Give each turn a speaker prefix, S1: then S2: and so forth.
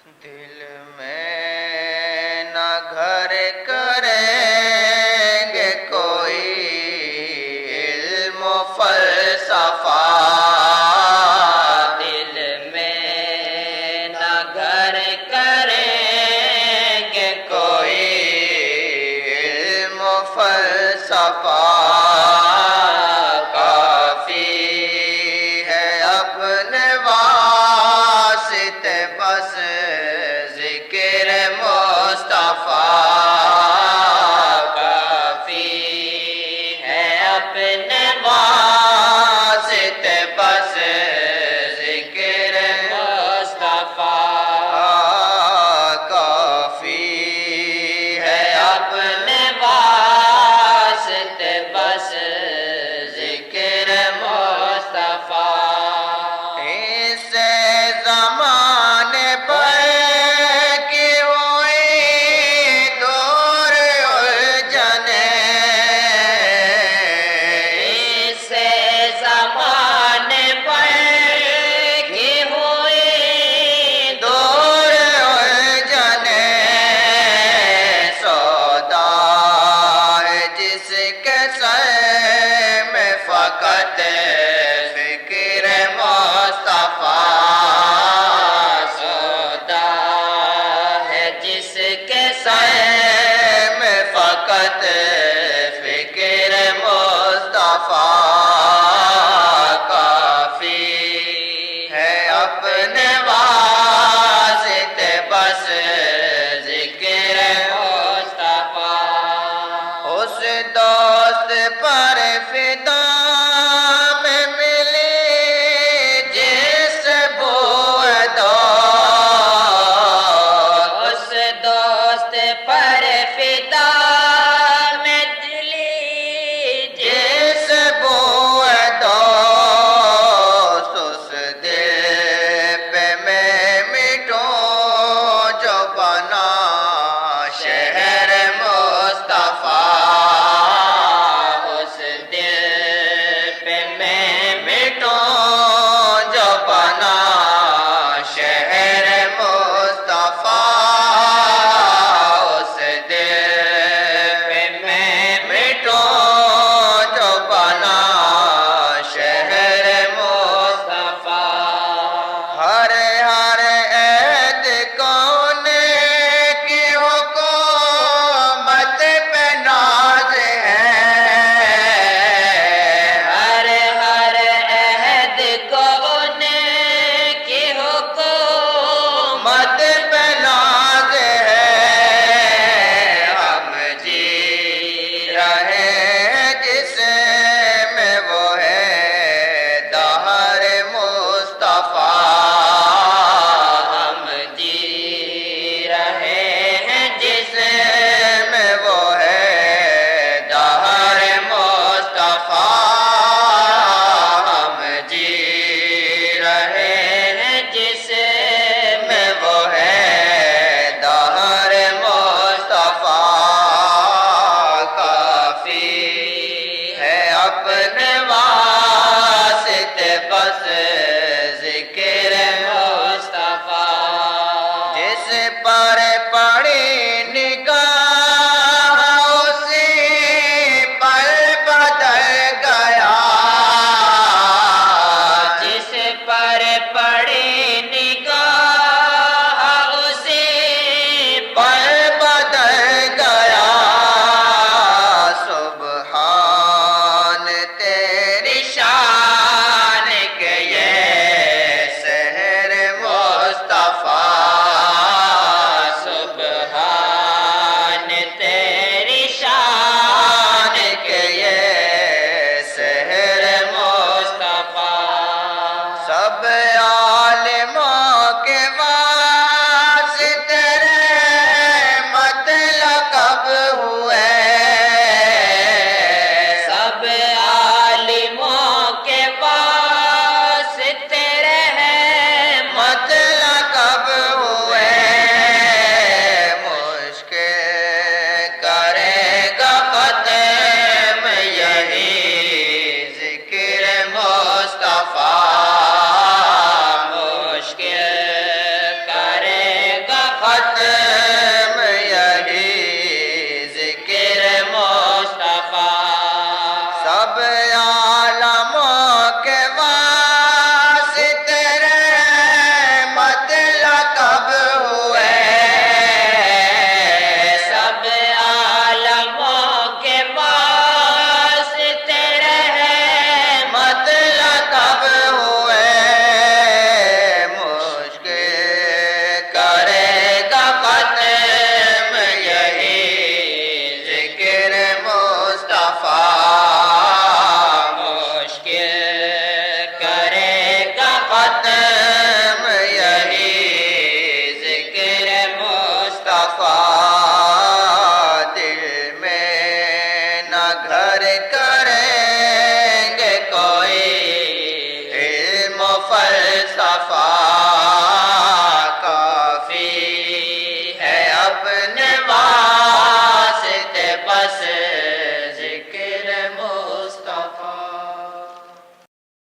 S1: دل میں نہ گھر کریں گے کوئی علم و فلسفہ،
S2: دل میں نہ گھر کریں گے
S1: کوئی علم و فلسفہ، کافی ہے اپنے واسطے بس ذکر مصطفیٰ،
S2: کافی ہے اپنے
S1: واسطے بس ذکر
S2: مصطفیٰ،
S1: کافی ہے
S2: اپنے واسطے بس ذکر مصطفیٰ،
S1: اس زمانے پر کی ہوئی دور الجھنیں،
S2: اس زمانے پر کی ہوئی
S1: دور الجھنیں، سودا ہے جس کے سر میں فقط فکر مصطفیٰ،
S2: سودا ہے جس کے
S1: سر میں فقط فکر مصطفیٰ، کافی ہے اپنے